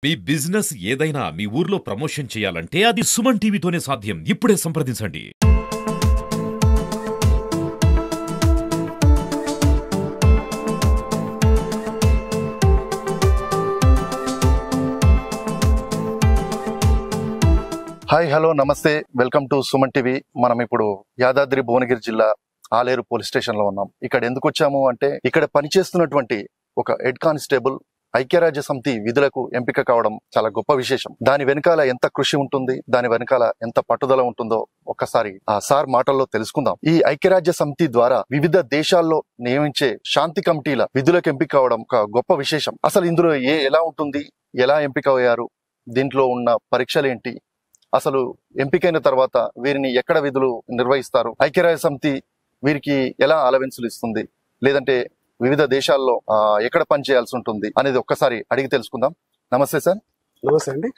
మీ business ఏదైనా మీ ఊర్లో promotion చేయాలంటే అది సుమన్ టీవీతోనే సాధ్యం. ఇప్పుడే సంప్రదించండి. హాయ్ హలో నమస్తే, వెల్కమ్ టు సుమన్ టీవీ. మనం ఇప్పుడు యాదాద్రి భువనగిరి జిల్లా ఆలేరు పోలీస్ స్టేషన్ లో ఉన్నాం. ఇక్కడ ఎందుకు వచ్చాము అంటే, ఇక్కడ పనిచేస్తున్నటువంటి ఒక హెడ్ కానిస్టేబుల్ ఐక్యరాజ్య సమితి విధులకు ఎంపిక కావడం చాలా గొప్ప విశేషం. దాని వెనకాల ఎంత కృషి ఉంటుంది, దాని వెనకాల ఎంత పట్టుదల ఉంటుందో ఒక్కసారి ఆ సార్ మాటల్లో తెలుసుకుందాం. ఈ ఐక్యరాజ్య సమితి ద్వారా వివిధ దేశాల్లో నియమించే శాంతి కమిటీల విధులకు ఎంపిక కావడం ఒక గొప్ప విశేషం. అసలు ఇందులో ఎలా ఉంటుంది, ఎలా ఎంపిక అయ్యారు, దీంట్లో ఉన్న పరీక్షలు ఏంటి, అసలు ఎంపికైన తర్వాత వీరిని ఎక్కడ విధులు నిర్వహిస్తారు, ఐక్యరాజ్య సమితి వీరికి ఎలా అలవెన్సులు ఇస్తుంది, లేదంటే వివిధ దేశాల్లో ఎక్కడ పని చేయాల్సి ఉంటుంది అనేది ఒక్కసారి అడిగి తెలుసుకుందాం. నమస్తే సార్. నమస్తే అండి.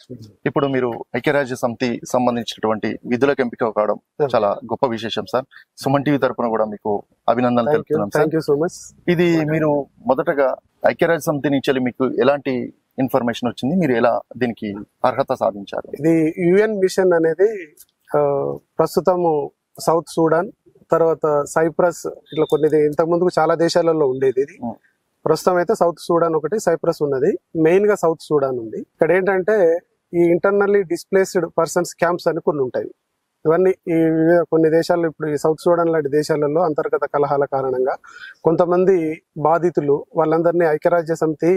ఇప్పుడు మీరు ఐక్యరాజ్య సమితి సంబంధించినటువంటి విధులకు ఎంపిక కావడం చాలా గొప్ప విశేషం సార్. సుమన్ టీవీ తరపున కూడా మీకు అభినందనలు తెలుపుతున్నాం sir. Thank you so much. ఇది మీరు మొదటగా ఐక్యరాజ్య సమితి నుంచి మీకు ఎలాంటి ఇన్ఫర్మేషన్ వచ్చింది, మీరు ఎలా దీనికి అర్హత సాధించారు? ఇది యుఎన్ మిషన్ అనేది ప్రస్తుతము సౌత్ సూడాన్, తర్వాత సైప్రస్, ఇట్లా కొన్ని ఇంతకు ముందుకు చాలా దేశాలలో ఉండేది. ఇది ప్రస్తుతం అయితే సౌత్ సూడాన్ ఒకటి, సైప్రస్ ఉన్నది. మెయిన్ గా సౌత్ సూడాన్ ఉంది. ఇక్కడ ఏంటంటే ఈ ఇంటర్నల్లీ డిస్ప్లేస్డ్ పర్సన్స్ క్యాంప్స్ అని కొన్ని ఉంటాయి. ఇవన్నీ ఈ కొన్ని దేశాల్లో, ఇప్పుడు ఈ సౌత్ సూడాన్ లాంటి దేశాలలో అంతర్గత కలహాల కారణంగా కొంతమంది బాధితులు, వాళ్ళందరినీ ఐక్యరాజ్య సమితి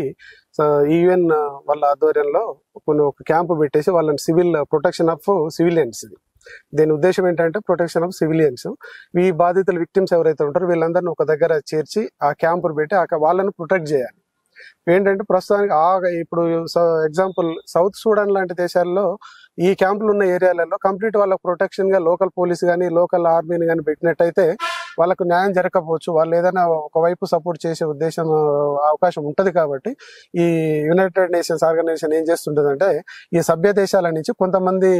యుఎన్ వాళ్ళ ఆధ్వర్యంలో ఒక క్యాంపు పెట్టేసి వాళ్ళని సివిల్ ప్రొటెక్షన్ ఆఫ్ సివిలియన్స్, దీని ఉద్దేశం ఏంటంటే ప్రొటెక్షన్ ఆఫ్ సివిలియన్స్. ఈ బాధితులు విక్టిమ్స్ ఎవరైతే ఉంటారో వీళ్ళందరినీ ఒక దగ్గర చేర్చి ఆ క్యాంపులు పెట్టి వాళ్ళని ప్రొటెక్ట్ చేయాలి. ఏంటంటే ప్రస్తుతానికి ఇప్పుడు ఎగ్జాంపుల్ సౌత్ సూడాన్ లాంటి దేశాల్లో ఈ క్యాంపులు ఉన్న ఏరియాలలో కంప్లీట్ వాళ్ళకు ప్రొటెక్షన్ గా లోకల్ పోలీస్ కానీ లోకల్ ఆర్మీని కానీ పెట్టినట్టయితే వాళ్ళకు న్యాయం జరగకపోవచ్చు. వాళ్ళు ఏదైనా ఒకవైపు సపోర్ట్ చేసే ఉద్దేశం అవకాశం ఉంటది. కాబట్టి ఈ యునైటెడ్ నేషన్స్ ఆర్గనైజేషన్ ఏం చేస్తుంటదంటే, ఈ సభ్య దేశాల నుంచి కొంతమంది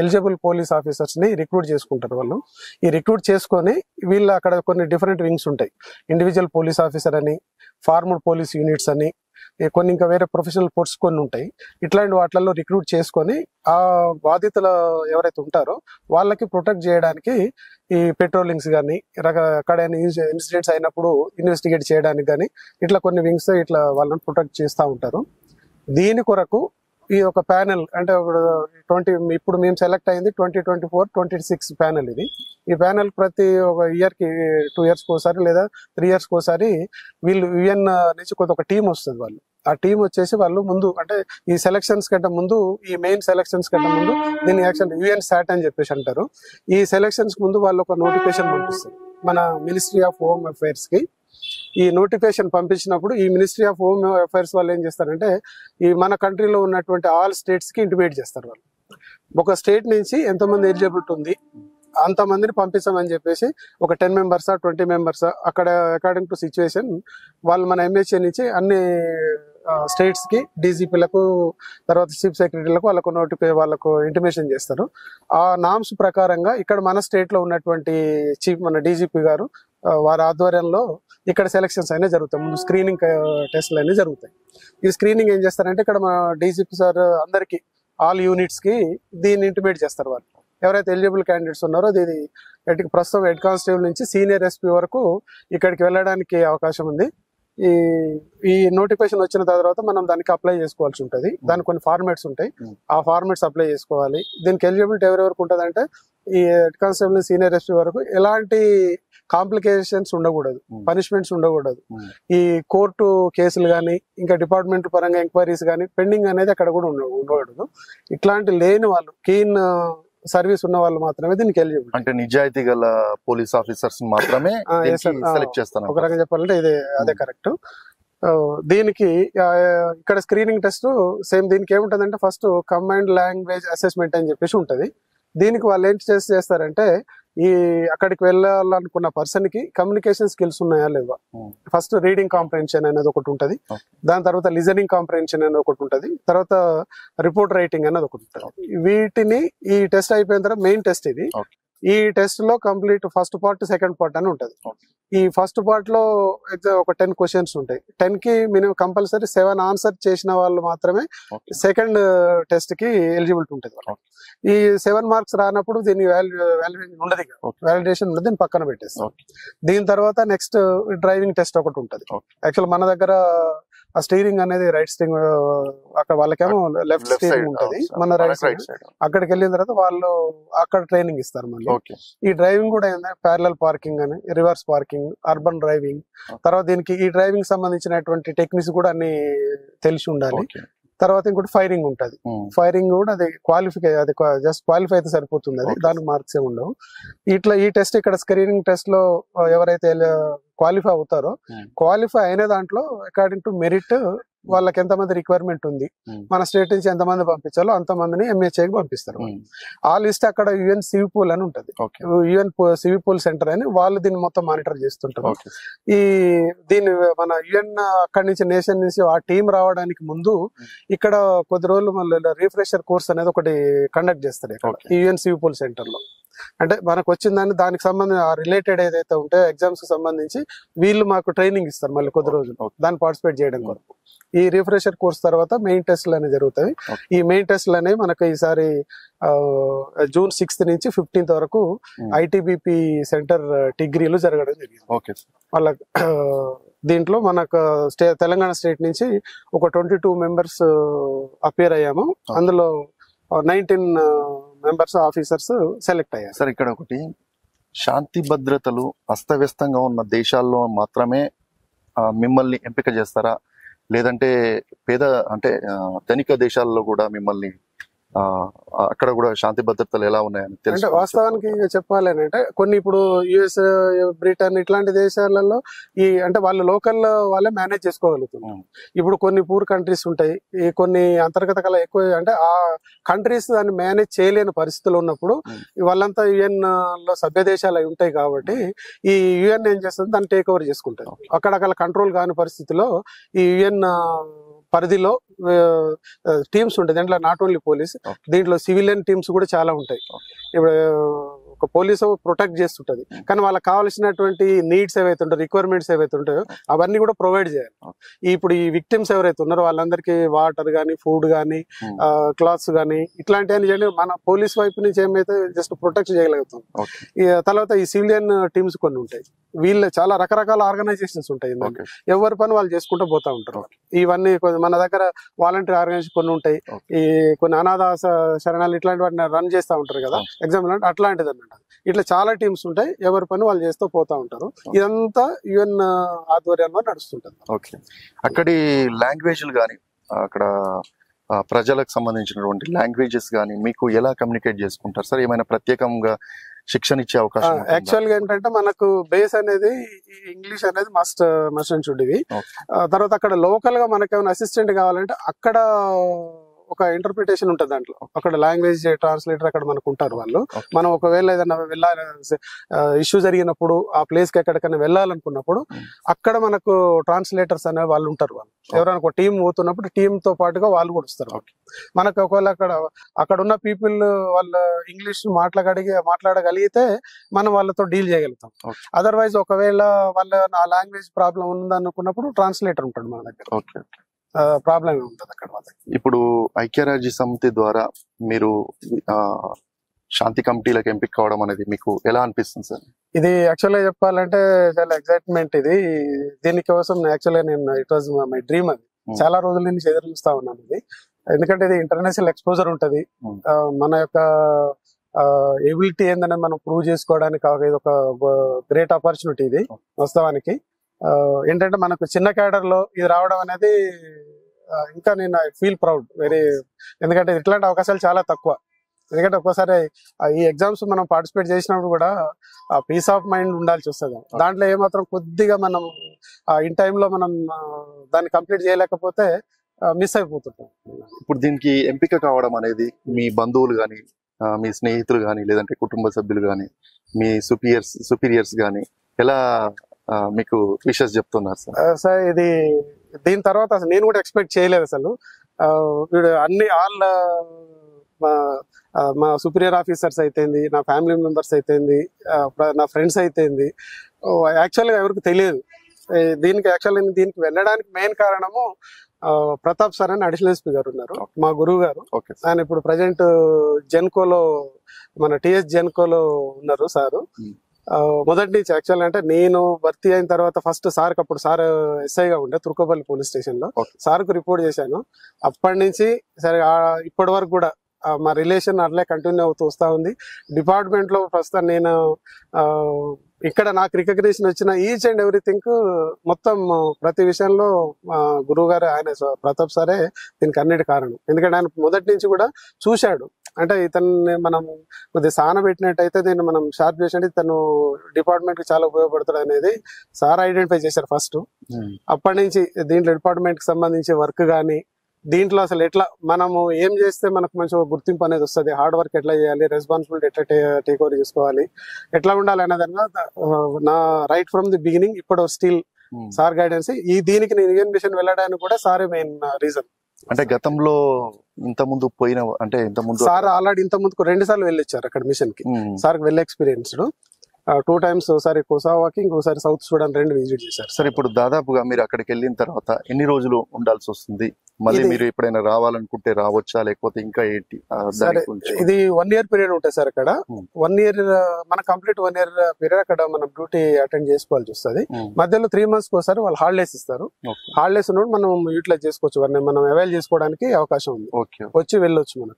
ఎలిజిబుల్ పోలీస్ ఆఫీసర్స్ ని రిక్రూట్ చేసుకుంటారు. వాళ్ళు ఈ రిక్రూట్ చేసుకొని వీళ్ళు అక్కడ కొన్ని డిఫరెంట్ వింగ్స్ ఉంటాయి. ఇండివిజువల్ పోలీస్ ఆఫీసర్ అని, ఫార్మర్ పోలీస్ యూనిట్స్ అని, కొన్ని ఇంకా వేరే ప్రొఫెషనల్ పోస్ట్స్ కొన్ని ఉంటాయి. ఇట్లాంటి వాటిల్లో రిక్రూట్ చేసుకొని ఆ బాధితులు ఎవరైతే ఉంటారో వాళ్ళకి ప్రొటెక్ట్ చేయడానికి ఈ పెట్రోలింగ్స్ కానీ, అక్కడ ఇన్సిడెంట్స్ అయినప్పుడు ఇన్వెస్టిగేట్ చేయడానికి కానీ ఇట్లా కొన్ని వింగ్స్ ఇట్లా వాళ్ళని ప్రొటెక్ట్ చేస్తూ ఉంటారు. దీని కొరకు ఈ ఒక ప్యానెల్ అంటే ఇప్పుడు మేము సెలెక్ట్ అయింది 2024-26 ప్యానెల్. ఈ ప్యానెల్ ప్రతి ఒక ఇయర్ కి 2 years ఒకసారి లేదా 3 years ఒకసారి వీళ్ళు యుఎన్ నుంచి ఒక టీం వస్తుంది. వాళ్ళు ఆ టీం వచ్చేసి వాళ్ళు ముందు అంటే ఈ సెలక్షన్స్ కంటే ముందు, ఈ మెయిన్ సెలక్షన్స్ కంటే ముందు దీన్ని యాక్చువల్ యుఎన్ సాట్ అని చెప్పేసి అంటారు. ఈ సెలక్షన్స్ ముందు వాళ్ళు ఒక నోటిఫికేషన్ పంపిస్తారు మన మినిస్ట్రీ ఆఫ్ హోమ్ అఫైర్స్ కి. ఈ నోటిఫికేషన్ పంపించినప్పుడు ఈ మినిస్ట్రీ ఆఫ్ హోమ్ అఫైర్స్ వాళ్ళు ఏం చేస్తారంటే, ఈ మన కంట్రీలో ఉన్నటువంటి ఆల్ స్టేట్స్ కి ఇంటిమేట్ చేస్తారు. వాళ్ళు ఒక స్టేట్ నుంచి ఎంతమంది ఎలిజిబిలిటీ ఉంది అంతమందిని పంపిస్తామని చెప్పేసి ఒక 10 members 20 members అక్కడ అకార్డింగ్ టు సిచ్యువేషన్ వాళ్ళు మన ఎంహెచ్ఏ నుంచి అన్ని స్టేట్స్ కి డీజీపీలకు, తర్వాత చీఫ్ సెక్రటరీలకు వాళ్ళకు ఇంటిమేషన్ చేస్తారు. ఆ నామ్స్ ప్రకారంగా ఇక్కడ మన స్టేట్ లో ఉన్నటువంటి మన డీజీపీ గారు వారి ఆధ్వర్యంలో ఇక్కడ సెలక్షన్స్ అయినా జరుగుతాయి. ముందు స్క్రీనింగ్ టెస్ట్లు అయినా జరుగుతాయి. ఈ స్క్రీనింగ్ ఏం చేస్తారంటే, ఇక్కడ మన డీజీపీ సార్ అందరికి ఆల్ యూనిట్స్ కి దీన్ని ఇంటిమేట్ చేస్తారు. వాళ్ళు ఎవరైతే ఎలిజిబుల్ క్యాండిడేట్స్ ఉన్నారో దీని ప్రస్తుతం హెడ్ కానిస్టేబుల్ నుంచి సీనియర్ ఎస్పీ వరకు ఇక్కడికి వెళ్ళడానికి అవకాశం ఉంది. ఈ నోటిఫికేషన్ వచ్చిన తర్వాత మనం దానికి అప్లై చేసుకోవాల్సి ఉంటుంది. దానికి కొన్ని ఫార్మాట్స్ ఉంటాయి, ఆ ఫార్మాట్స్ అప్లై చేసుకోవాలి. దీనికి ఎలిజిబిలిటీ ఎవరెవరికి ఉంటుంది అంటే, ఈ హెడ్ కానిస్టేబుల్ సీనియర్ ఎస్పీ వరకు ఎలాంటి కాంప్లికేషన్స్ ఉండకూడదు, పనిష్మెంట్స్ ఉండకూడదు. ఈ కోర్టు కేసులు కానీ ఇంకా డిపార్ట్మెంట్ పరంగా ఎంక్వైరీస్ కానీ పెండింగ్ అనేది అక్కడ కూడా ఉండకూడదు. ఇట్లాంటి లేని వాళ్ళు, కీన్ సర్వీస్ ఉన్న వాళ్ళు మాత్రమే దీనికి ఎలిజిబుల్. అంటే నిజాయితీ గల పోలీస్ ఆఫీసర్స్ మాత్రమే సెలెక్ట్ చేస్తాను. ఒక రకంగా చెప్పాలంటే అదే కరెక్ట్. దీనికి ఇక్కడ స్క్రీనింగ్ టెస్ట్ సేమ్. దీనికి ఏముంటదంటే, ఫస్ట్ కంబైన్డ్ లాంగ్వేజ్ అసెస్మెంట్ అని చెప్పేసి ఉంటది. దీనికి వాళ్ళు ఏం చేస్తారంటే, ఈ అక్కడికి వెళ్ళాలనుకున్న పర్సన్ కి కమ్యూనికేషన్ స్కిల్స్ ఉన్నాయా లేవా, ఫస్ట్ రీడింగ్ కాంప్రహెన్షన్ అనేది ఒకటి ఉంటది, దాని తర్వాత లిజనింగ్ కాంప్రహెన్షన్ అనేది ఒకటి ఉంటది, తర్వాత రిపోర్ట్ రైటింగ్ అనేది ఒకటి ఉంటది. వీటిని ఈ టెస్ట్ అయిపోయిన తర్వాత మెయిన్ టెస్ట్ ఇది. ఈ టెస్ట్ లో complete first part second part అని ఉంటది. ఈ ఫస్ట్ పార్ట్ లో ఒక 10 క్వశ్చన్స్ ఉంటాయి. 10 కి మినిమం కంపల్సరీ 7 ఆన్సర్ చేసిన వాళ్ళు మాత్రమే సెకండ్ టెస్ట్ కి ఎలిజిబిలిటీ ఉంటుంది. ఈ 7 మార్క్స్ రానప్పుడు దీని వాల్యుయేషన్ ఉండదు, వాలిడేషన్ ఉండదు, దీన్ని పక్కన పెట్టేస్తాం. దీని తర్వాత నెక్స్ట్ డ్రైవింగ్ టెస్ట్ ఒకటి ఉంటది. యాక్చువల్ మన దగ్గర ఆ స్టీరింగ్ అనేది రైట్ స్టీరింగ్, అక్కడ వాళ్ళకేమో లెఫ్ట్ స్టీరింగ్ ఉంటది, మన రైట్ సైడ్. అక్కడికి వెళ్ళిన తర్వాత వాళ్ళు అక్కడ ట్రైనింగ్ ఇస్తారు మళ్ళీ. ఈ డ్రైవింగ్ కూడా ఏంటంటే ప్యారలల్ పార్కింగ్ అని, రివర్స్ పార్కింగ్, అర్బన్ డ్రైవింగ్, తర్వాత దీనికి ఈ డ్రైవింగ్ సంబంధించినటువంటి టెక్నిక్స్ కూడా అన్ని తెలిసి ఉండాలి. తర్వాత ఇంకోటి ఫైరింగ్ ఉంటది. ఫైరింగ్ కూడా అది క్వాలిఫై, అది జస్ట్ క్వాలిఫై అయితే సరిపోతుంది, అది దానికి మార్క్స్ ఏ ఉండవు. ఇట్లా ఈ టెస్ట్ ఇక్కడ స్క్రీనింగ్ టెస్ట్ లో ఎవరైతే క్వాలిఫై అవుతారో, క్వాలిఫై అయిన దాంట్లో అకార్డింగ్ టు మెరిట్ వాళ్ళకి ఎంతమంది రిక్వైర్మెంట్ ఉంది, మన స్టేట్ నుంచి ఎంతమంది పంపించాలో అంతమందిని ఎంహెచ్ఐకి పంపిస్తారు. ఆ లిస్ట్ అక్కడ యుఎన్ సివిపూల్ అని ఉంటది, యుఎన్ సివిపూల్ సెంటర్ అని, వాళ్ళు దీన్ని మొత్తం మానిటర్ చేస్తుంటారు. దీన్ని మన యుఎన్ అక్కడి నుంచి నేషన్ నుంచి ఆ టీం రావడానికి ముందు ఇక్కడ కొద్ది రోజులు మళ్ళీ రిఫ్రెషర్ కోర్స్ అనేది ఒకటి కండక్ట్ చేస్తారు ఇక్కడ యుఎన్ సివిపూల్ సెంటర్ లో. అంటే మనకు వచ్చిందని దానికి సంబంధించి రిలేటెడ్ ఏదైతే ఉంటాయో ఎగ్జామ్స్ కి సంబంధించి వీళ్ళు మాకు ట్రైనింగ్ ఇస్తారు మళ్ళీ కొద్ది రోజులు దాన్ని పార్టిసిపేట్ చేయడం కొరకు. ఈ రిఫ్రెషర్ కోర్స్ తర్వాత మెయిన్ టెస్ట్లు అనేవి జరుగుతాయి. ఈ మెయిన్ టెస్ట్లు అనేవి మనకు ఈసారి జూన్ 6th నుంచి 15th వరకు ఐటీబీపీ సెంటర్ డిగ్రీలు జరగడం జరిగింది. వాళ్ళ దీంట్లో మనకు తెలంగాణ స్టేట్ నుంచి ఒక 22 మెంబర్స్ అపేర్ అయ్యాము. అందులో 19 మెంబర్స్ ఆఫీసర్స్ సెలెక్ట్ అయ్యారు. సార్ ఇక్కడ ఒకటి, శాంతి భద్రతలు అస్తవ్యస్తంగా ఉన్న దేశాల్లో మాత్రమే మిమ్మల్ని ఎంపిక చేస్తారా, లేదంటే ధనిక దేశాల్లో కూడా మిమ్మల్ని అక్కడ కూడా శాంతి భద్రతలు ఎలా ఉన్నాయని తెలుసు? అంటే వాస్తవానికి చెప్పాలి అంటే కొన్ని ఇప్పుడు యుఎస్, బ్రిటన్ ఇట్లాంటి దేశాలలో ఈ అంటే వాళ్ళు లోకల్ వాళ్ళే మేనేజ్ చేసుకోగలుగుతున్నారు. ఇప్పుడు కొన్ని పూర్ కంట్రీస్ ఉంటాయి, ఈ కొన్ని అంతర్గత కళ ఎక్కువ, అంటే ఆ కంట్రీస్ దాన్ని మేనేజ్ చేయలేని పరిస్థితులు ఉన్నప్పుడు వాళ్ళంతా యుఎన్ లో సభ్య దేశాలు అవి ఉంటాయి కాబట్టి ఈ యుఎన్ ఏం చేస్తుంది, దాన్ని టేక్ ఓవర్ చేసుకుంటారు. అక్కడక్కడ కంట్రోల్ కాని పరిస్థితిలో ఈ యుఎన్ పరిధిలో టీమ్స్ ఉంటాయి. దాంట్లో నాట్ ఓన్లీ పోలీస్, దీంట్లో సివిలియన్ టీమ్స్ కూడా చాలా ఉంటాయి. ఇప్పుడు ఒక పోలీసు ప్రొటెక్ట్ చేస్తుంటది, కానీ వాళ్ళకి కావాల్సినటువంటి నీడ్స్ ఏవైతే ఉంటాయో, రిక్వైర్మెంట్స్ ఏవైతే ఉంటాయో అవన్నీ కూడా ప్రొవైడ్ చేయాలి. ఇప్పుడు ఈ విక్టిమ్స్ ఎవరైతే ఉన్నారో వాళ్ళందరికీ వాటర్ గానీ, ఫుడ్ గానీ, క్లాత్స్ గానీ ఇట్లాంటివన్నీ మన పోలీస్ వైపు నుంచి ఏమైతే జస్ట్ ప్రొటెక్ట్ చేయగలుగుతాం. తర్వాత ఈ సివిలియన్ టీమ్స్ కొన్ని ఉంటాయి, వీళ్ళు చాలా రకరకాల ఆర్గనైజేషన్స్ ఉంటాయి, ఎవరి పని వాళ్ళు చేసుకుంటూ పోతా ఉంటారు. ఇవన్నీ మన దగ్గర వాలంటీర్ ఆర్గనైజేషన్ కొన్ని ఉంటాయి, ఈ కొన్ని అనాథ శరణాలు ఇట్లాంటి వాటిని రన్ చేస్తూ ఉంటారు కదా ఎగ్జాంపుల్, అట్లాంటిది అన్నమాట. ఇట్లా చాలా టీమ్స్ ఉంటాయి, ఎవరి పని వాళ్ళు చేస్తూ పోతా ఉంటారు. ఇదంతా యుఎన్ ఆధ్వర్యంలో నడుస్తుంటది. ఓకే, అక్కడి లాంగ్వేజ్లు కానీ, అక్కడ ప్రజలకు సంబంధించినటువంటి లాంగ్వేజెస్ కానీ మీకు ఎలా కమ్యూనికేట్ చేసుకుంటారు సార్? ఏమైనా ప్రత్యేకంగా శిక్షణ ఇచ్చే అవకాశం? యాక్చువల్ గా ఏంటంటే మనకు బేస్ అనేది ఇంగ్లీష్ అనేది మస్ట్ అండ్ షుడ్. ఇవి తర్వాత అక్కడ లోకల్ గా మనకి ఏమైనా అసిస్టెంట్ కావాలంటే అక్కడ ఒక ఇంటర్ప్రిటేషన్ ఉంటుంది, దాంట్లో అక్కడ లాంగ్వేజ్ ట్రాన్స్లేటర్ అక్కడ మనకు ఉంటారు వాళ్ళు. మనం ఒకవేళ ఏదైనా వెళ్ళాలి ఇష్యూ జరిగినప్పుడు ఆ ప్లేస్ కి ఎక్కడికైనా వెళ్ళాలనుకున్నప్పుడు అక్కడ మనకు ట్రాన్స్లేటర్స్ అనే వాళ్ళు ఉంటారు. వాళ్ళు ఎవరైనా ఒక టీం పోతున్నప్పుడు టీమ్ తో పాటుగా వాళ్ళు కూడా వస్తారు. మనకు ఒకవేళ అక్కడ ఉన్న పీపుల్ వాళ్ళ ఇంగ్లీష్ మాట్లాడగలిగితే మనం వాళ్ళతో డీల్ చేయగలుగుతాం. అదర్వైజ్ ఒకవేళ వాళ్ళ ఆ లాంగ్వేజ్ ప్రాబ్లం ఉందనుకున్నప్పుడు ట్రాన్స్లేటర్ ఉంటాడు మన దగ్గర, ప్రాబ్లం ఉంటుంది అక్కడ. ఇప్పుడు ఐక్యరాజ్య సమితి ద్వారా మీరు శాంతి కమిటీలకు ఎంపిక కావడం అనేది మీకు ఎలా అనిపిస్తుంది సార్? ఇది యాక్చువల్ గా చెప్పాలంటే చాలా ఎక్సైట్మెంట్. దీనికోసం యాక్చువల్గా నేను ఇట్ వాజ్ మై డ్రీమ్. అది చాలా రోజుల నుంచి ఎదురు చూస్తా ఉన్నాను ఇది, ఎందుకంటే ఇది ఇంటర్నేషనల్ ఎక్స్పోజర్ ఉంటది. మన యొక్క ఎబిలిటీ ఏందనేది మనం ప్రూవ్ చేసుకోవడానికి ఇది ఒక గ్రేట్ ఆపర్చునిటీ. ఇది వాస్తవానికి ఏంటంటే మనకు చిన్న క్యాడర్ లో ఇది రావడం అనేది ఇంకా నేను ఐ ఫీల్ ప్రౌడ్ వెరీ, ఎందుకంటే ఇట్లాంటి అవకాశాలు చాలా తక్కువ. ఎందుకంటే ఒక్కోసారి ఈ ఎగ్జామ్స్ మనం పార్టిసిపేట్ చేసినప్పుడు కూడా పీస్ ఆఫ్ మైండ్ ఉండాల్సి వస్తుంది. దాంట్లో ఏమాత్రం కొద్దిగా మనం ఇన్ టైంలో మనం దాన్ని కంప్లీట్ చేయలేకపోతే మిస్ అయిపోతుంటాం. ఇప్పుడు దీనికి ఎంపిక కావడం అనేది మీ బంధువులు కానీ, మీ స్నేహితులు కానీ, లేదంటే కుటుంబ సభ్యులు కానీ, మీ సుపీరియర్స్ కానీ ఎలా మీకు విషెస్ చెప్తున్నారు సార్? సార్ ఇది దీని తర్వాత అసలు నేను కూడా ఎక్స్పెక్ట్ చేయలేదు అసలు. అన్ని మా సుపీరియర్ ఆఫీసర్స్ అయితేంది, నా ఫ్యామిలీ మెంబర్స్ అయితేంది, నా ఫ్రెండ్స్ అయితేంది, యాక్చువల్గా ఎవరికి తెలియదు. దీనికి వెళ్ళడానికి మెయిన్ కారణము ప్రతాప్ సార్ అని అడిషనల్ ఎస్పీ గారు ఉన్నారు, మా గురువు గారు. ఆయన ఇప్పుడు ప్రజెంట్ జెన్కోలో, మన టిఎస్ జెన్కోలో ఉన్నారు సారు. మొదటి నుంచి యాక్చువల్ అంటే నేను భర్తీ అయిన తర్వాత ఫస్ట్ సార్కి, అప్పుడు సార్ ఎస్ఐగా ఉండే తుర్కపల్లి పోలీస్ స్టేషన్ లో, సార్కు రిపోర్ట్ చేశాను. అప్పటి నుంచి సరే ఇప్పటి వరకు కూడా మా రిలేషన్ అట్లే కంటిన్యూ అవుతూ వస్తా ఉంది. డిపార్ట్మెంట్ లో ప్రస్తుతం నేను ఇక్కడ నాకు రికగ్నిషన్ వచ్చిన ఈచ్ అండ్ ఎవ్రీథింగ్ మొత్తం ప్రతి విషయంలో గురువు గారు, ఆయన ప్రతాప్ సారే దీనికి అన్నిటి కారణం. ఎందుకంటే ఆయన మొదటి నుంచి కూడా చూశాడు, అంటే ఇతన్ని మనం కొద్దిగా సాన పెట్టినట్టయితే దీన్ని మనం షార్ప్ చేసినట్టు ఇతను డిపార్ట్మెంట్ కి చాలా ఉపయోగపడతాడు అనేది సార్ ఐడెంటిఫై చేశారు ఫస్ట్. అప్పటి నుంచి దీంట్లో డిపార్ట్మెంట్ కి సంబంధించి వర్క్ కానీ, దీంట్లో అసలు ఎట్లా మనము ఏం చేస్తే మనకు మంచి గుర్తింపు అనేది వస్తుంది, హార్డ్ వర్క్ ఎట్లా చేయాలి, రెస్పాన్సిబిలిటీ ఎట్లా టేక్ ఓవర్ చేసుకోవాలి, ఎట్లా ఉండాలి అనేదాన్ని నా రైట్ ఫ్రమ్ ది బిగినింగ్ ఇప్పుడు స్టిల్ సార్ గైడెన్స్. దీనికి నేను ఇండియన్ మిషన్ వెళ్ళడానికి కూడా సారే మెయిన్ రీజన్. అంటే గతంలో ఇంత ముందు సార్ ఆల్రెడీ ఇంత ముందుకు 2 సార్లు వెళ్ళొచ్చారు అక్కడ మిషన్ కి. సార్ వెళ్ళే ఎక్స్పీరియన్స్డ్ 2 times, ఒకసారి కోసావాకి, ఇంకోసారి సౌత్ సూడాన్ 2 విజిట్ చేశారు. సార్ ఇప్పుడు దాదాపుగా మీరు అక్కడికి వెళ్ళిన తర్వాత ఎన్ని రోజులు ఉండాల్సి వస్తుంది? మళ్ళీ మీరు ఎప్పుడైనా రావాలనుకుంటే రావచ్చా, లేకపోతే ఇంకా ఏంటి? ఇది 1 year పీరియడ్ ఉంటుంది సార్. అక్కడ 1 year మన కంప్లీట్ 1 year పీరియడ్ అక్కడ మనం డ్యూటీ అటెండ్ చేసుకోవాల్సి వస్తుంది. మధ్యలో 3 months ఒకసారి వాళ్ళు హాలిడేస్ ఇస్తారు. హాలిడేస్ ఉన్నప్పుడు మనం యూటిలైజ్ చేసుకోవచ్చు, వారిని మనం అవైల్ చేసుకోవడానికి అవకాశం ఉంది. వచ్చి వెళ్ళొచ్చు మనం.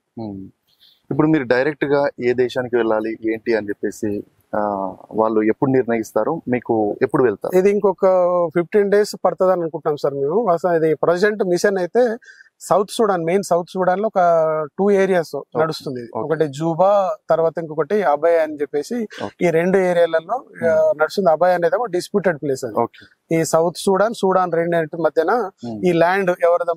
ఇప్పుడు మీరు డైరెక్ట్ గా ఏ దేశానికి వెళ్ళాలి ఏంటి అని చెప్పేసి వాళ్ళు ఎప్పుడు నిర్ణయిస్తారు, మీకు ఎప్పుడు వెళ్తారు? ఇది ఇంకొక 15 days పడుతుంది అని అనుకుంటున్నాం సార్ మేము. ఇది ప్రజెంట్ మిషన్ అయితే south Sudan, main south Sudan లో ఒక 2 areas నడుస్తుంది. ఒకటి జూబా, తర్వాత ఇంకొకటి అభయ్ అని చెప్పేసి ఈ 2 ఏరియాలలో నడుస్తుంది. అభయ్ అనేది ఒక డిస్ప్యూటెడ్ ప్లేస్. అది ఈ సౌత్ సూడాన్ 2 మధ్యన ఈ ల్యాండ్ ఎవరిదో,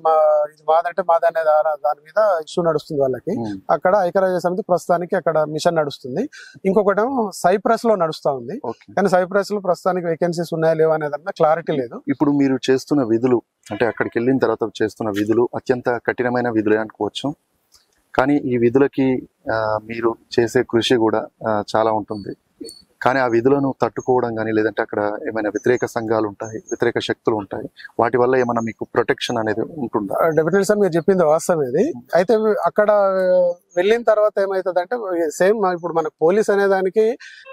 ఇది మాదంటే మాదనే దాని మీద ఇష్యూ నడుస్తుంది వాళ్ళకి. అక్కడ ఐక్యరాజ్య సమితి ప్రస్తుతానికి అక్కడ మిషన్ నడుస్తుంది. ఇంకొకటేమో సైప్రస్ లో నడుస్తా ఉంది, కానీ సైప్రస్ లో ప్రస్తుతానికి వేకెన్సీస్ ఉన్నాయా లేవా అనేది క్లారిటీ లేదు. ఇప్పుడు మీరు చేస్తున్న విధులు, అంటే అక్కడికి వెళ్ళిన తర్వాత చేస్తున్న విధులు అత్యంత కఠినమైన విధులే అనుకోవచ్చు. కానీ ఈ విధులకి మీరు చేసే కృషి కూడా చాలా ఉంటుంది. కానీ ఆ విధులను తట్టుకోవడం కానీ, లేదంటే అక్కడ ఏమైనా వ్యతిరేక సంఘాలు ఉంటాయి, వ్యతిరేక శక్తులు ఉంటాయి, వాటి వల్ల ఏమైనా మీకు ప్రొటెక్షన్ అనేది ఉంటుందా? డెఫినెట్లీ సార్, మీరు చెప్పింది వాస్తవం. ఇది అయితే అక్కడ వెళ్ళిన తర్వాత ఏమవుతుంది అంటే సేమ్ ఇప్పుడు మన పోలీస్ అనే దానికి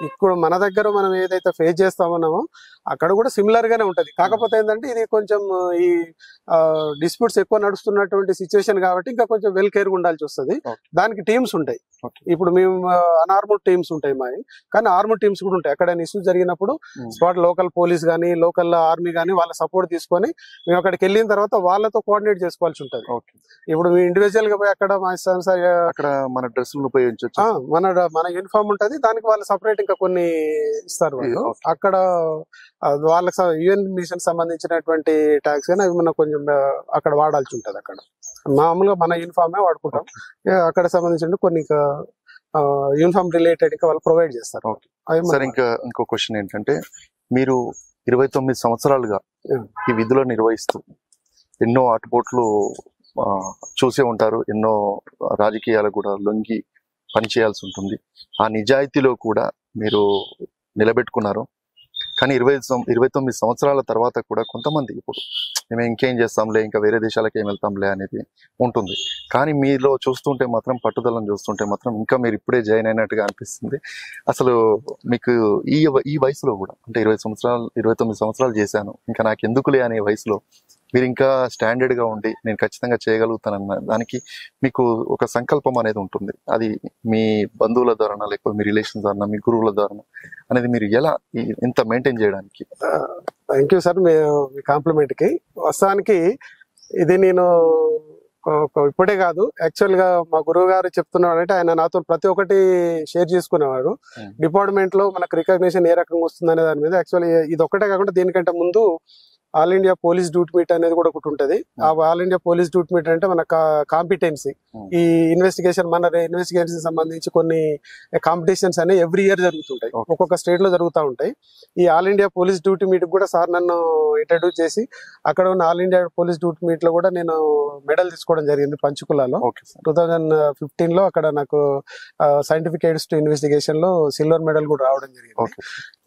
ఇప్పుడు మన దగ్గర మనం ఏదైతే ఫేస్ చేస్తామన్నామో అక్కడ కూడా సిమిలర్ గానే ఉంటది. కాకపోతే ఏంటంటే ఇది కొంచెం ఈ డిస్ప్యూట్స్ ఎక్కువ నడుస్తున్నటువంటి సిచ్యువేషన్ కాబట్టి ఇంకా కొంచెం వెల్ కేర్ ఉండాల్సి వస్తుంది. దానికి టీమ్స్ ఉంటాయి. ఇప్పుడు మేము అన్ఆర్మడ్ టీమ్స్ ఉంటాయి మావి, కానీ ఆర్మడ్ టీమ్స్ కూడా ఉంటాయి. ఎక్కడైనా ఇష్యూ జరిగినప్పుడు స్పాట్ లోకల్ పోలీస్ గానీ, లోకల్ ఆర్మీ గానీ వాళ్ళ సపోర్ట్ తీసుకొని మేము అక్కడికి వెళ్ళిన తర్వాత వాళ్ళతో కోఆర్డినేట్ చేసుకోవాల్సి ఉంటది. ఇప్పుడు మీ ఇండివిజువల్ గా పోయి అక్కడ మన డ్రెస్సులను ఉపయోగించవచ్చు, మన యూనిఫామ్ ఉంటది, దానికి వాళ్ళు సపరేట్ ఇంకా కొన్ని ఇస్తారు వాళ్ళు. అక్కడ వాళ్ళకి యుఎన్ మిషన్ సంబంధించినటువంటి ట్యాక్స్ కానీ అవి మనం కొంచెం అక్కడ వాడాల్సి ఉంటది. అక్కడ మామూలుగా మన యూనిఫామే వాడుకుంటాం, అక్కడ సంబంధించిన కొన్ని యూనిఫామ్ రిలేటెడ్ ఇంకా వాళ్ళు ప్రొవైడ్ చేస్తారు. సార్ ఇంకో క్వశ్చన్ ఏంటంటే, మీరు 29 సంవత్సరాలుగా ఈ విధులను నిర్వహిస్తూ ఎన్నో ఆటుపోట్లు చూసే ఉంటారు, ఎన్నో రాజకీయాలు కూడా లొంగి పనిచేయాల్సి ఉంటుంది. ఆ నిజాయితీలో కూడా మీరు నిలబెట్టుకున్నారు. కానీ 29 సంవత్సరాల తర్వాత కూడా కొంతమంది ఇప్పుడు మేము ఇంకేం చేస్తాంలే, ఇంకా వేరే దేశాలకు ఏం వెళ్తాంలే అనేది ఉంటుంది. కానీ మీలో చూస్తుంటే మాత్రం, పట్టుదలను చూస్తుంటే మాత్రం ఇంకా మీరు ఇప్పుడే జాయిన్ అయినట్టుగా అనిపిస్తుంది. అసలు మీకు ఈ వయసులో కూడా, అంటే 29 సంవత్సరాలు చేశాను, ఇంకా నాకు ఎందుకులే అనే వయసులో మీరు ఇంకా స్టాండర్డ్ గా ఉండి నేను ఖచ్చితంగా చేయగలుగుతానన్న దానికి మీకు ఒక సంకల్పం అనేది ఉంటుంది. అది మీ బంధువుల ద్వారా, లేకపోతే మీ రిలేషన్స్ ద్వారా, మీ గురువుల ద్వారా అనేది మీరు ఎలా ఇంత మెయింటైన్ చేయడానికి? థ్యాంక్ యూ సార్ మీ కాంప్లిమెంట్ కి. వాస్తవానికి ఇది నేను ఇప్పుడే కాదు, యాక్చువల్ గా మా గురువు గారు చెప్తున్నాడు అంటే ఆయన నాతో ప్రతి ఒక్కటి షేర్ చేసుకునేవాడు. డిపార్ట్మెంట్ లో మనకు రికగ్నిషన్ ఏ రకంగా వస్తుంది అనే దాని మీద. యాక్చువల్లీ ఇది ఒక్కటే కాకుండా దీనికంటే ముందు all India police duty meet అనేది కూడా ఒకటి ఉంటది. ఆ all India police duty meet అంటే మన కాంపిటెన్సీ, ఈ ఇన్వెస్టిగేషన్ మన ఇన్వెస్టిగేషన్ సంబంధించి కొన్ని కాంపిటీషన్స్ అనేవి ఎవ్రీ ఇయర్ జరుగుతుంటాయి, ఒక్కొక్క స్టేట్ లో జరుగుతూ ఉంటాయి. ఈ all India police duty meet కూడా సార్ నన్ను ఇంట్రడ్యూస్ చేసి అక్కడ ఉన్న all India police duty meet లో కూడా నేను మెడల్ తీసుకోవడం జరిగింది పంచకులాలో. 2015 లో అక్కడ నాకు సైంటిఫిక్ ఎయిడ్స్ టు ఇన్వెస్టిగేషన్ లో సిల్వర్ మెడల్ కూడా రావడం జరిగింది.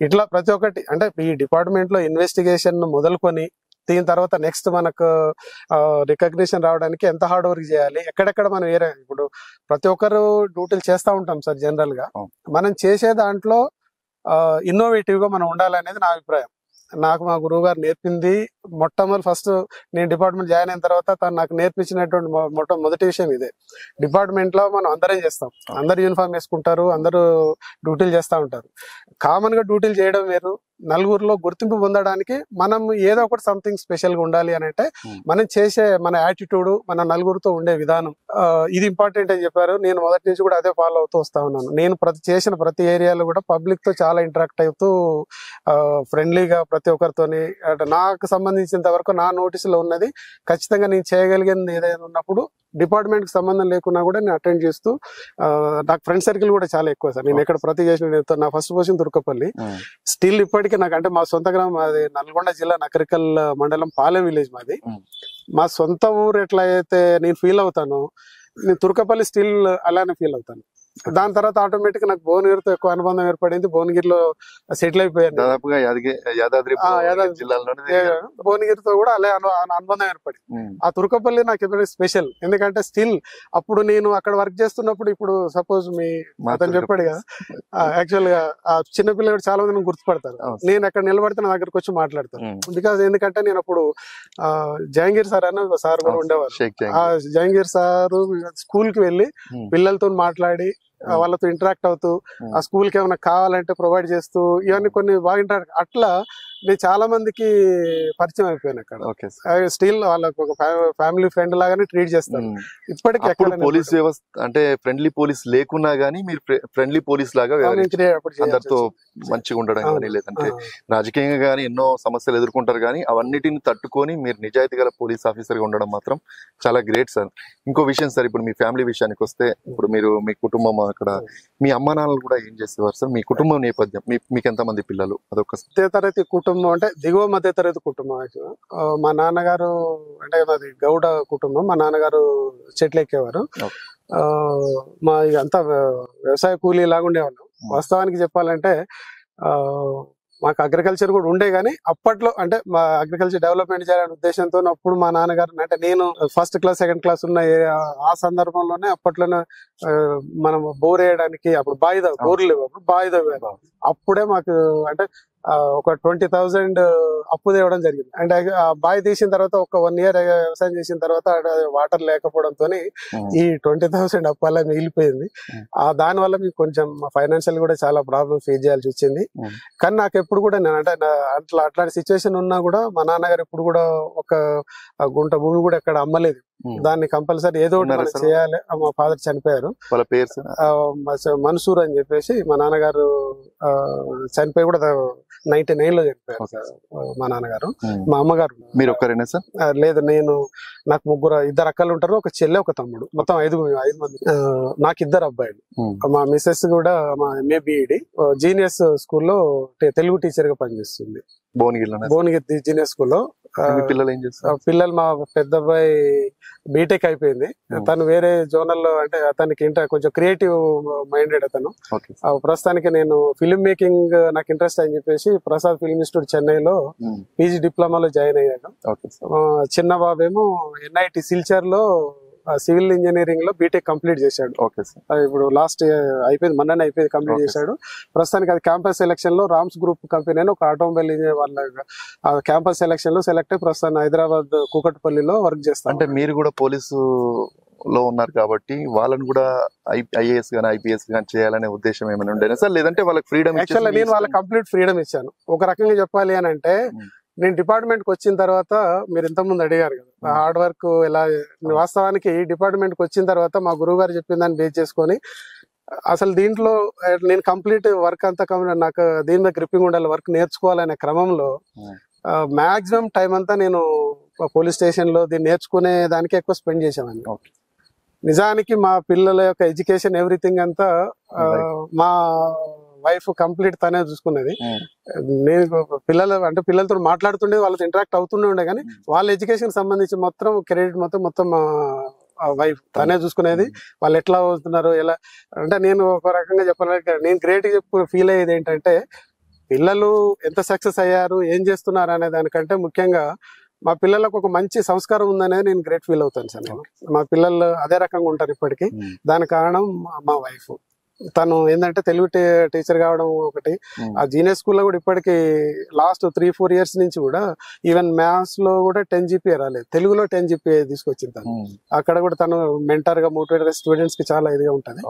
ఇట్లా ప్రతి ఒక్కటి అంటే ఈ డిపార్ట్మెంట్ లో ఇన్వెస్టిగేషన్ మొదలుకొని దీని తర్వాత నెక్స్ట్ మనకు రికగ్నిషన్ రావడానికి ఎంత హార్డ్ వర్క్ చేయాలి, ఎక్కడెక్కడ మనం ఇప్పుడు ప్రతి ఒక్కరు డ్యూటీలు చేస్తూ ఉంటాం సార్. జనరల్ గా మనం చేసే దాంట్లో ఇన్నోవేటివ్ గా మనం ఉండాలనేది నా అభిప్రాయం. నాకు మా గురువు గారు నేర్పింది మొట్టమొదటి ఫస్ట్ నేను డిపార్ట్మెంట్ జాయిన్ అయిన తర్వాత తను నాకు నేర్పించినటువంటి మొదటి విషయం ఇదే. డిపార్ట్మెంట్ లో మనం అందరం చేస్తాం, అందరు యూనిఫామ్ వేసుకుంటారు, అందరూ డ్యూటీలు చేస్తూ ఉంటారు. కామన్ గా డ్యూటీలు చేయడం వేరు, నలుగురిలో గుర్తింపు పొందడానికి మనం ఏదో ఒకటి సంథింగ్ స్పెషల్ గా ఉండాలి అని అంటే మనం చేసే మన యాటిట్యూడ్, మన నలుగురితో ఉండే విధానం ఇది ఇంపార్టెంట్ అని చెప్పారు. నేను మొదటి నుంచి కూడా అదే ఫాలో అవుతూ వస్తా ఉన్నాను. నేను చేసిన ప్రతి ఏరియాలో కూడా పబ్లిక్ తో చాలా ఇంటరాక్ట్ అవుతూ ఫ్రెండ్లీగా ప్రతి ఒక్కరితోని నాకు సంబంధించినంత వరకు నా నోటీసులో ఉన్నది ఖచ్చితంగా నేను చేయగలిగింది ఏదైనా ఉన్నప్పుడు డిపార్ట్మెంట్ కి సంబంధం లేకున్నా కూడా నేను అటెండ్ చేస్తూ నాకు ఫ్రెండ్ సర్కిల్ కూడా చాలా ఎక్కువ సార్. నేను ఎక్కడ ప్రతి చేసిన నా ఫస్ట్ పొజిషన్ తుర్కపల్లి, స్టిల్ ఇప్పటికీ నాకు అంటే మా సొంత గ్రామం అది నల్గొండ జిల్లా నకరికల్ మండలం పాలెం విలేజ్ మాది. మా సొంత ఊరు ఎట్లా అయితే నేను ఫీల్ అవుతాను, నేను తుర్కపల్లి స్టిల్ అలానే ఫీల్ అవుతాను. దాని తర్వాత ఆటోమేటిక్ నాకు భువనగిరితో ఎక్కువ అనుబంధం ఏర్పడింది. భువనగిరిలో సెటిల్ అయిపోయాను. దాదాపుగా యాదాద్రి భువనగిరితో కూడా అలా అనుబంధం ఏర్పడింది. ఆ తుర్కపల్లి నాకు ఎప్పుడైనా స్పెషల్, ఎందుకంటే స్టిల్ అప్పుడు నేను అక్కడ వర్క్ చేస్తున్నప్పుడు, ఇప్పుడు సపోజ్ మీ అతను చెప్పాడు కదా, యాక్చువల్ గా ఆ చిన్నపిల్లలు చాలా మంది గుర్తుపడతారు. నేను అక్కడ నిలబడితే నా దగ్గరకు వచ్చి మాట్లాడతాను. బికాస్ ఎందుకంటే నేను అప్పుడు జహంగీర్ సార్ అని సార్ కూడా ఉండేవారు. ఆ జహంగీర్ సార్ స్కూల్ కి వెళ్ళి పిల్లలతో మాట్లాడి వాళ్ళతో ఇంటరాక్ట్ అవుతూ ఆ స్కూల్ కి ఏమైనా కావాలంటే ప్రొవైడ్ చేస్తూ ఇవన్నీ కొన్ని బాగా ఇంటరాక్ట్, అట్లా నేను చాలా మందికి పరిచయం అయిపోయాను అక్కడ. స్టిల్ వాళ్ళకు ఒక ఫ్యామిలీ ఫ్రెండ్ లాగానే ట్రీట్ చేస్తాను ఇప్పటికీ. ఎక్కడ పోలీస్ వ్యవస్థ అంటే ఫ్రెండ్లీ పోలీస్ లేకున్నా గానీ మీరు ఫ్రెండ్లీ పోలీస్ లాగా అందరితో మంచిగా ఉండడం కానీ, లేదంటే రాజకీయంగా గానీ ఎన్నో సమస్యలు ఎదుర్కొంటారు కానీ అవన్నిటిని తట్టుకొని మీరు నిజాయితీ గల పోలీస్ ఆఫీసర్ గా ఉండడం మాత్రం చాలా గ్రేట్ సార్. ఇంకో విషయం సార్, ఇప్పుడు మీ ఫ్యామిలీ విషయానికి వస్తే, ఇప్పుడు మీరు మీ కుటుంబం అక్కడ మీ అమ్మా నాన్నలు కూడా ఏం చేసేవారు సార్? మీ కుటుంబం నేపథ్యం, మీకు ఎంతమంది పిల్లలు? అదొక మధ్యతరగతి కుటుంబం, అంటే దిగువ మధ్యతరగతి కుటుంబం. మా నాన్నగారు అంటే మాది గౌడ కుటుంబం. మా నాన్నగారు చెట్లు ఎక్కేవారు. మా అంతా వ్యవసాయ కూలీ లాగా ఉండేవాళ్ళం. వాస్తవానికి చెప్పాలంటే మాకు అగ్రికల్చర్ కూడా ఉండే, గానీ అప్పట్లో అంటే మా అగ్రికల్చర్ డెవలప్మెంట్ చేయాలనే ఉద్దేశంతో అప్పుడు మా నాన్నగారు అంటే నేను ఫస్ట్ క్లాస్ సెకండ్ క్లాస్ ఉన్న ఆ సందర్భంలోనే అప్పట్లోనే మనం బోర్ వేయడానికి అప్పుడు బోర్లు లేవు, అప్పుడు బావి తవ్వారు. అప్పుడే మాకు అంటే ఒక 20,000 అప్పు తేవడం జరిగింది. అంటే ఆ బావి తీసిన తర్వాత ఒక 1 year వ్యవసాయం చేసిన తర్వాత వాటర్ లేకపోవడంతో ఈ 20,000 అప్పు అలా మిగిలిపోయింది. దాని వల్ల మీకు కొంచెం ఫైనాన్షియల్ కూడా చాలా ప్రాబ్లమ్ ఫేస్ చేయాల్సి వచ్చింది. కానీ నాకు ఎప్పుడు కూడా నేను అంటే అట్లాంటి సిచ్యువేషన్ ఉన్నా కూడా మా నాన్నగారు ఎప్పుడు కూడా ఒక గుంట భూమి కూడా ఎక్కడ అమ్మలేదు. దాన్ని కంపల్సరీ ఏదో ఒకటి చేయాలి. మా ఫాదర్ చనిపోయారు, వాళ్ళ పేరు మన్సూర్ అని చెప్పేసి. మా నాన్నగారు చనిపోయి కూడా 99 లో చనిపోయారు మా నాన్నగారు. మా అమ్మగారు మీరు ఒక్కరేనా సార్? లేదు, నాకు ఇద్దరు అక్కలు ఉంటారు, ఒక చెల్లె ఒక తమ్ముడు, మొత్తం 5 మంది. నాకు 2 అబ్బాయిలు. మా మిస్సెస్ కూడా మా MA BEd జీనియస్ స్కూల్లో తెలుగు టీచర్ గా పనిచేస్తుంది భువనగిరి జీనియస్ స్కూల్లో. పిల్లలు ఏం చేస్తారు? పిల్లలు మా పెద్ద అబ్బాయి బీటెక్ అయిపోయింది. తను వేరే జోనల్ లో, అంటే అతనికి కొంచెం క్రియేటివ్ మైండెడ్ అతను. ప్రస్తుతానికి నేను ఫిల్మ్ మేకింగ్ నాకు ఇంట్రెస్ట్ అని చెప్పేసి ప్రసాద్ ఫిల్మ్ ఇన్స్టిట్యూట్ చెన్నైలో PG డిప్లొమాలో జాయిన్ అయ్యాను. చిన్న బాబేమో NIT సిల్చర్ లో సివిల్ ఇంజనీరింగ్ లో బీటెక్ కంప్లీట్ చేశాడు. ఇప్పుడు లాస్ట్ అయిపోయింది, మొన్ననే అయిపోయింది, కంప్లీట్ చేశాడు. ప్రస్తుతానికి అది క్యాంపస్ సెలక్షన్ లో రామ్స్ గ్రూప్ కంపెనీ అని ఒక ఆటోమొబైల్ ఇంజనీర్ వాళ్ళ క్యాంపస్ సెలక్షన్ లో సెలెక్ట్ అయ్యి ప్రస్తుతం హైదరాబాద్ కూకట్పల్లిలో వర్క్ చేస్తాను. అంటే మీరు కూడా పోలీసు లో ఉన్నారు కాబట్టి వాళ్ళని కూడా IAS గానీ IPS గానీ చేయాలనే ఉద్దేశం ఏమైనా ఉండేనా సార్? లేదంటే వాళ్ళకి ఫ్రీడమ్? యాక్చువల్లీ నేను వాళ్ళకి కంప్లీట్ ఫ్రీడమ్ ఇచ్చాను. ఒక రకంగా చెప్పాలి అని అంటే, నేను డిపార్ట్మెంట్ కి వచ్చిన తర్వాత మీరు ఇంతకుముందు అడిగారు కదా హార్డ్ వర్క్ ఎలా, వాస్తవానికి డిపార్ట్మెంట్ కి వచ్చిన తర్వాత మా గురువు గారు చెప్పిన దాన్ని బేస్ చేసుకొని అసలు దీంట్లో నేను కంప్లీట్ వర్క్ అంతా నాకు దీని మీద గ్రిప్పింగ్ ఉండాలి, వర్క్ నేర్చుకోవాలనే క్రమంలో మాక్సిమం టైం అంతా నేను పోలీస్ స్టేషన్ లో దీన్ని నేర్చుకునే దానికి ఎక్కువ స్పెండ్ చేసామండి. నిజానికి మా పిల్లల యొక్క ఎడ్యుకేషన్ ఎవ్రీథింగ్ అంతా మా వైఫ్ కంప్లీట్ తనే చూసుకునేది. నేను పిల్లలతో మాట్లాడుతుండే, వాళ్ళతో ఇంటరాక్ట్ అవుతూనే ఉండే, కానీ వాళ్ళ ఎడ్యుకేషన్ సంబంధించి మొత్తం క్రెడిట్ మొత్తం మా వైఫ్ తనే చూసుకునేది. వాళ్ళు ఎట్లా అవుతున్నారు, ఎలా అంటే నేను ఒక రకంగా చెప్పాలంటే నేను గ్రేట్ ఫీల్ అయ్యేది ఏంటంటే, పిల్లలు ఎంత సక్సెస్ అయ్యారు, ఏం చేస్తున్నారు అనే దానికంటే ముఖ్యంగా మా పిల్లలకు ఒక మంచి సంస్కారం ఉందనేది నేను గ్రేట్ ఫీల్ అవుతాను సార్. నేను మా పిల్లలు అదే రకంగా ఉంటారు ఇప్పటికీ. దానికి కారణం మా వైఫ్. తను ఏంటంటే తెలుగు టీచర్ కావడం ఒకటి. ఆ జీనియస్ స్కూల్లో కూడా ఇప్పటికి లాస్ట్ 3-4 years నుంచి కూడా ఈవెన్ మ్యాథ్స్ లో కూడా 10 GPA రాలేదు, తెలుగులో 10 GPA తీసుకొచ్చింది తను. అక్కడ కూడా తను మెంటర్ గా మోటివేటర్ స్టూడెంట్స్ కి చాలా ఇదిగా ఉంటది.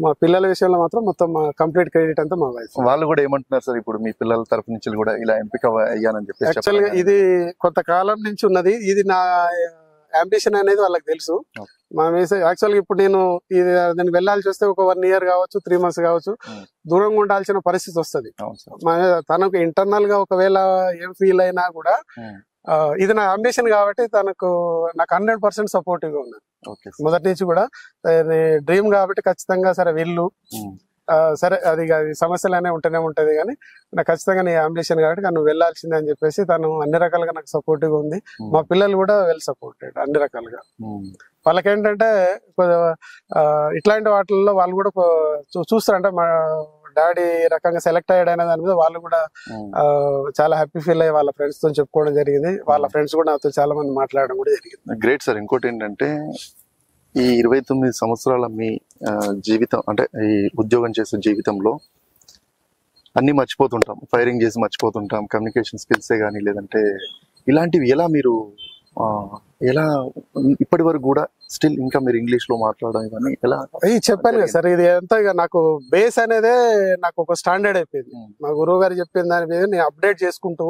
మా పిల్లల విషయంలో మాత్రం మొత్తం కంప్లీట్ క్రెడిట్ అంతా మా వైఫ్. వాళ్ళు కూడా ఏమంటున్నారు సార్, ఇప్పుడు మీ పిల్లల తరఫు నుంచి కూడా ఇలా ఎంపిక అయ్యానని చెప్పి? యాక్చువల్ గా ఇది కొంతకాలం నుంచి ఉన్నది, ఇది నా అంబిషన్ అనేది వాళ్ళకి తెలుసు. మా మెసేజ్ యాక్చువల్ గా ఇప్పుడు నేను వెళ్ళాల్సి వస్తే ఒక 1 year కావచ్చు, 3 months కావచ్చు, దూరంగా ఉండాల్సిన పరిస్థితి వస్తుంది. తనకు ఇంటర్నల్ గా ఒకవేళ ఏం ఫీల్ అయినా కూడా ఇది నా అంబిషన్ కాబట్టి నాకు 100% సపోర్టివ్ గా ఉన్నాను మొదటి నుంచి కూడా. డ్రీమ్ కాబట్టి ఖచ్చితంగా సరే వెళ్ళు, సరే అది సమస్యలు అనే ఉంటూనే ఉంటది, కానీ నాకు ఖచ్చితంగా నీ అంబిషన్ కాబట్టి నువ్వు వెళ్ళాల్సిందే అని చెప్పేసి తను అన్ని రకాలుగా నాకు సపోర్టివ్ గా ఉంది. మా పిల్లలు కూడా వెల్ సపోర్టెడ్ అన్ని రకాలుగా. వాళ్ళకేంటంటే ఇట్లాంటి వాటిల్లో వాళ్ళు కూడా చూస్తారంటే మా డాడీ రకంగా సెలెక్ట్ అయ్యాడు అనే దాని మీద వాళ్ళు కూడా చాలా హ్యాపీ ఫీల్ అయ్యి వాళ్ళ ఫ్రెండ్స్ తో చెప్పుకోవడం జరిగింది. వాళ్ళ ఫ్రెండ్స్ కూడా నాతో చాలా మంది మాట్లాడడం కూడా జరిగింది. Great sir. ఇంకోటి ఏంటంటే ఈ 29 సంవత్సరాల మీ జీవితం అంటే ఈ ఉద్యోగం చేసే జీవితంలో అన్ని మర్చిపోతుంటాం, ఫైరింగ్ చేసి మర్చిపోతుంటాం, కమ్యూనికేషన్ స్కిల్సే కానీ లేదంటే ఇలాంటివి ఎలా మీరు ఎలా ఇప్పటి వరకు కూడా స్టిల్ ఇంకా మీరు ఇంగ్లీష్ లో మాట్లాడడం ఇవన్నీ ఎలా? చెప్పాను కదా సార్, ఇది ఎంత నాకు బేస్ అనేదే నాకు ఒక స్టాండర్డ్ అయిపోయింది. మా గురువు గారు చెప్పిన దాని మీద నేను అప్డేట్ చేసుకుంటూ,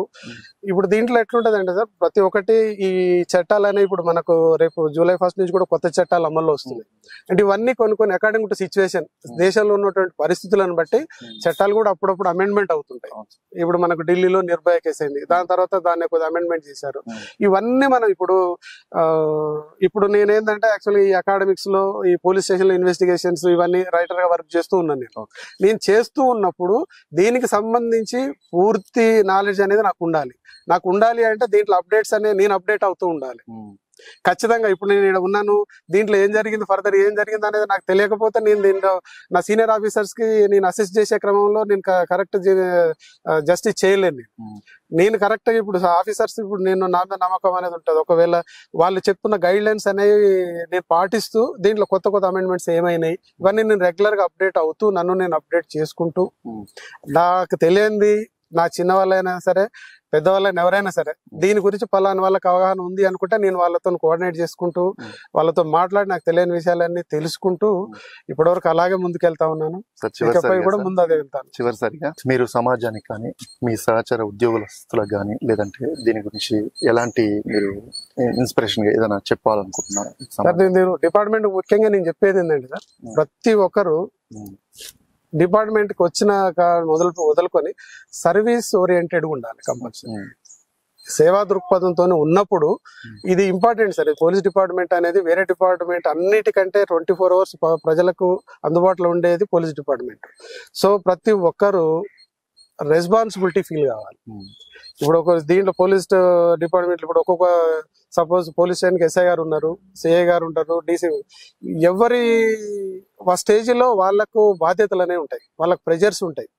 ఇప్పుడు దీంట్లో ఎట్లుంటది అంటే సార్, ప్రతి ఒక్కటి ఈ చట్టాలు అనేవి ఇప్పుడు మనకు రేపు July 1st నుంచి కూడా కొత్త చట్టాలు అమల్లో వస్తున్నాయి. అంటే ఇవన్నీ కొన్ని అకార్డింగ్ టు సిచ్యువేషన్, దేశంలో ఉన్నటువంటి పరిస్థితులను బట్టి చట్టాలు కూడా అప్పుడప్పుడు అమెండ్మెంట్ అవుతుంటాయి. ఇప్పుడు మనకు ఢిల్లీలో నిర్భయ కేసు అయింది, దాని తర్వాత దాన్ని కొద్దిగా అమెండ్మెంట్ చేశారు. ఇవన్నీ మనం ఇప్పుడు నేనేంటంటే యాక్చువల్లీ ఈ అకాడమిక్స్ లో ఈ పోలీస్ స్టేషన్ లో ఇన్వెస్టిగేషన్స్ ఇవన్నీ రైటర్ గా వర్క్ చేస్తూ ఉన్నాను. నేను చేస్తూ ఉన్నప్పుడు దీనికి సంబంధించి పూర్తి నాలెడ్జ్ అనేది నాకు ఉండాలి అంటే దీంట్లో అప్డేట్స్ అనేది నేను అప్డేట్ అవుతూ ఉండాలి ఖచ్చితంగా. ఇప్పుడు నేను ఇక్కడ ఉన్నాను, దీంట్లో ఏం జరిగింది, ఫర్దర్ ఏం జరిగింది అనేది నాకు తెలియకపోతే నేను దీంట్లో నా సీనియర్ ఆఫీసర్స్ కి నేను అసెస్ చేసే క్రమంలో నేను కరెక్ట్ జస్టిస్ చేయలేను. నేను కరెక్ట్ గా ఇప్పుడు ఆఫీసర్స్ ఇప్పుడు నేను నా నమ్మకం అనేది ఉంటుంది. ఒకవేళ వాళ్ళు చెప్తున్న గైడ్ లైన్స్ అనేవి నేను పాటిస్తూ దీంట్లో కొత్త అమెండ్మెంట్స్ ఏమైనాయి ఇవన్నీ నేను రెగ్యులర్ గా అప్డేట్ అవుతూ నన్ను నేను అప్డేట్ చేసుకుంటూ, నాకు తెలియంది నా చిన్న వాళ్ళైనా సరే పెద్దవాళ్ళని ఎవరైనా సరే దీని గురించి పలానా వాళ్ళకి అవగాహన ఉంది అనుకుంటే నేను వాళ్ళతో కోఆర్డినేట్ చేసుకుంటూ వాళ్ళతో మాట్లాడి నాకు తెలియని విషయాలన్నీ తెలుసుకుంటూ ఇప్పటివరకు అలాగే ముందుకెళ్తా ఉన్నాను. కూడా ముందు అదే వెళ్తాను. చివరిసారిగా మీరు సమాజానికి కానీ మీ సహచర ఉద్యోగస్తులకు కానీ లేదంటే దీని గురించి ఎలాంటి మీరు ఇన్స్పిరేషన్ గా ఏదైనా చెప్పాలనుకుంటున్నారు? నేను డిపార్ట్మెంట్ ముఖ్యంగా నేను చెప్పేది ఏంటంటే సార్, ప్రతి ఒక్కరు డిపార్ట్మెంట్ కి వచ్చిన వదులుకొని సర్వీస్ ఓరియంటెడ్ ఉండాలి కంపల్సరీ. సేవా దృక్పథంతో ఉన్నప్పుడు ఇది ఇంపార్టెంట్ సార్. పోలీస్ డిపార్ట్మెంట్ అనేది వేరే డిపార్ట్మెంట్ అన్నిటికంటే 24 hours ప్రజలకు అందుబాటులో ఉండేది పోలీస్ డిపార్ట్మెంట్. సో ప్రతి ఒక్కరు రెస్పాన్సిబిలిటీ ఫీల్ కావాలి. ఇప్పుడు దీంట్లో పోలీస్ డిపార్ట్మెంట్ ఇప్పుడు ఒక్కొక్క సపోజ్ పోలీస్ స్టేషన్కి SI గారు ఉన్నారు, CI గారు ఉంటారు, DC, ఎవరి స్టేజ్ లో వాళ్ళకు బాధ్యతలు అనేవి ఉంటాయి, వాళ్ళకు ప్రెజర్స్ ఉంటాయి.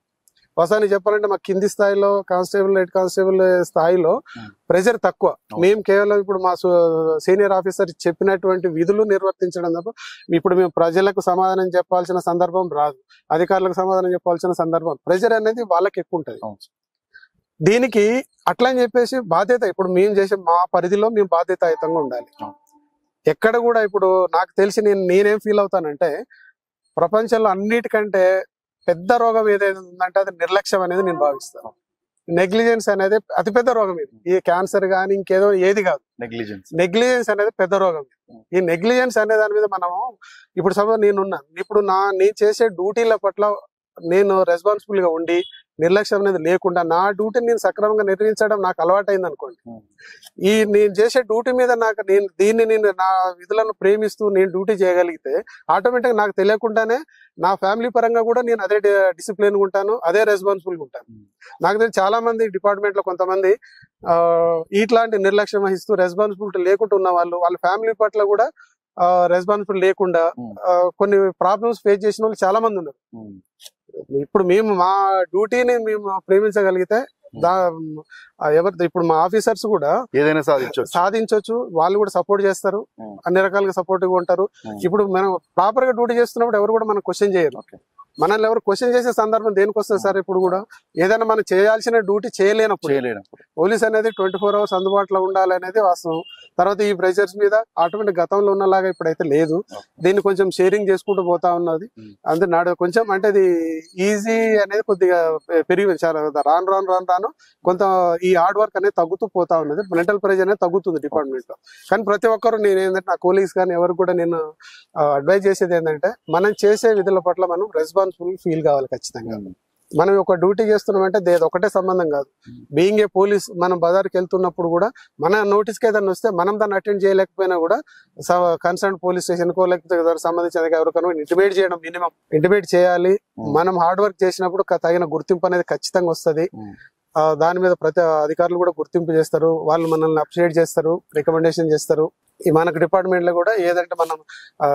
వాస్తవానికి చెప్పాలంటే మా కింది స్థాయిలో కానిస్టేబుల్, హెడ్ కానిస్టేబుల్ స్థాయిలో ప్రెజర్ తక్కువ. మేము కేవలం ఇప్పుడు మా సీనియర్ ఆఫీసర్ చెప్పినటువంటి విధులు నిర్వర్తించడం తప్ప ఇప్పుడు మేము ప్రజలకు సమాధానం చెప్పాల్సిన సందర్భం రాదు, అధికారులకు సమాధానం చెప్పాల్సిన సందర్భం, ప్రెజర్ అనేది వాళ్ళకి ఎక్కువ ఉంటది. దీనికి అట్లా అని చెప్పేసి బాధ్యత ఇప్పుడు మేము చేసే మా పరిధిలో మేము బాధ్యతాయుతంగా ఉండాలి. ఎక్కడ కూడా ఇప్పుడు నాకు తెలిసి నేనేం ఫీల్ అవుతానంటే ప్రపంచంలో అన్నిటికంటే పెద్ద రోగం ఏదైతే ఉందంటే అది నిర్లక్ష్యం అనేది నేను భావిస్తాను. నెగ్లిజెన్స్ అనేది అతిపెద్ద రోగం. ఇది ఈ క్యాన్సర్ కానీ ఇంకేదో ఏది కాదు, నెగ్లిజెన్స్ అనేది పెద్ద రోగం. ఈ నెగ్లిజెన్స్ అనే దాని మీద మనము ఇప్పుడు సపోజ్ నేనున్నాను, ఇప్పుడు నేను చేసే డ్యూటీల పట్ల నేను రెస్పాన్సిబుల్ గా ఉండి నిర్లక్ష్యం అనేది లేకుండా నా డ్యూటీని నేను సక్రమంగా నిర్వహించడం నాకు అలవాటైంది అనుకోండి. ఈ నేను చేసే డ్యూటీ మీద నేను నా విధులను ప్రేమిస్తూ నేను డ్యూటీ చేయగలిగితే ఆటోమేటిక్గా నాకు తెలియకుండానే నా ఫ్యామిలీ పరంగా కూడా నేను అదే డిసిప్లిన్ ఉంటాను, అదే రెస్పాన్సిబుల్గా ఉంటాను. నాకు తెలిసి చాలా మంది డిపార్ట్మెంట్ లో కొంతమంది ఇట్లాంటి నిర్లక్ష్యం వహిస్తూ రెస్పాన్సిబిలిటీ లేకుండా ఉన్న వాళ్ళ ఫ్యామిలీ పట్ల కూడా రెస్పాన్సిబిలిటీ లేకుండా కొన్ని ప్రాబ్లమ్స్ ఫేస్ చేసిన వాళ్ళు చాలా మంది ఉన్నారు. ఇప్పుడు మేము మా డ్యూటీని మేము ప్రేమించగలిగితే ఇప్పుడు మా ఆఫీసర్స్ కూడా ఏదైనా సాధించవచ్చు, వాళ్ళు కూడా సపోర్ట్ చేస్తారు, అన్ని రకాలుగా సపోర్టివ్ గా ఉంటారు. ఇప్పుడు మనం ప్రాపర్ గా డ్యూటీ చేస్తున్నప్పుడు ఎవరు కూడా మనం క్వశ్చన్ చేయరు. మనల్ని ఎవరు క్వశ్చన్ చేసే సందర్భం దేనికి వస్తుంది సార్? ఇప్పుడు కూడా ఏదైనా మనం చేయాల్సిన డ్యూటీ చేయలేనప్పుడు పోలీస్ అనేది 24 hours అందుబాటులో ఉండాలి అనేది వాస్తవం. తర్వాత ఈ ప్రెషర్స్ మీద ఆటోమేటిక్ గతంలో ఉన్నలాగా ఇప్పుడైతే లేదు, దీన్ని కొంచెం షేరింగ్ చేసుకుంటూ పోతా ఉన్నది. అంతే నాడు కొంచెం అంటే ఇది ఈజీ అనేది కొద్దిగా పెరిగి రాను కొంత ఈ హార్డ్ వర్క్ అనేది తగ్గుతూ పోతా ఉన్నది, మెంటల్ ప్రెషర్ అనేది తగ్గుతుంది డిపార్ట్మెంట్ లో. కానీ ప్రతి ఒక్కరు నేను ఏంటంటే నా కోలీగ్స్ కానీ ఎవరు కూడా నేను అడ్వైజ్ చేసేది ఏంటంటే మనం చేసే విధుల పట్ల మనం రెస్పాన్సిబుల్ ఫీల్ కావాలి ఖచ్చితంగా. మనం ఒక డ్యూటీ చేస్తున్నామంటే ఒకటే సంబంధం కాదు. బీయింగ్ ఏ పోలీస్ మనం బజార్కి వెళ్తున్నప్పుడు కూడా మన నోటీస్కి ఏదైనా వస్తే మనం దాన్ని అటెండ్ చేయలేకపోయినా కూడా కన్సర్న్ పోలీస్ స్టేషన్ కో లేకపోతే దానికి సంబంధించిన ఎవరికైనా ఇంటిమేట్ చేయడం, మినిమం ఇంటిమేట్ చేయాలి. మనం హార్డ్ వర్క్ చేసినప్పుడు తగిన గుర్తింపు అనేది ఖచ్చితంగా వస్తుంది. దాని మీద ప్రతి అధికారులు కూడా గుర్తింపు చేస్తారు, వాళ్ళు మనల్ని అప్రిషియేట్ చేస్తారు, రికమెండేషన్ చేస్తారు. మనకు డిపార్ట్మెంట్ లో కూడా ఏదంటే మనం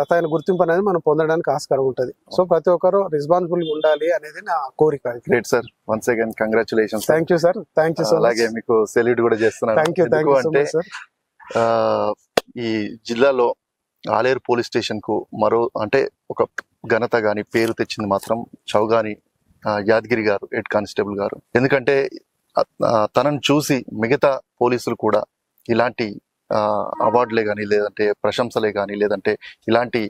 తగిన గుర్తింపు అనేది మనం పొందడానికి ఆస్కారం ఉంటుంది. సో ప్రతి ఒక్కరు రెస్పాన్సిబుల్ ఉండాలి అనేది నా కోరిక. Great sir, once again congratulations. Thank you sir, thank you so much. అలాగే మీకు సెల్యూట్ కూడా చేస్తున్నాను. Thank you so much sir. ఈ జిల్లాలో ఆలేరు పోలీస్ స్టేషన్ కు మరో అంటే ఒక ఘనత గాని పేరు తెచ్చింది మాత్రం చౌగాని యాదగిరి గారు, హెడ్ కానిస్టేబుల్ గారు. ఎందుకంటే తనను చూసి మిగతా పోలీసులు కూడా ఇలాంటి అవార్డులే కానీ లేదంటే ప్రశంసలే కానీ లేదంటే ఇలాంటి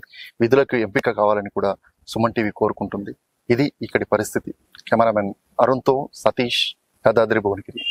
విధులకు ఎంపిక కావాలని కూడా సుమన్ టీవీ కోరుకుంటుంది. ఇది ఇక్కడి పరిస్థితి. కెమెరామెన్ అరుణ్తో సతీష్, యాదాద్రి భువనగిరి.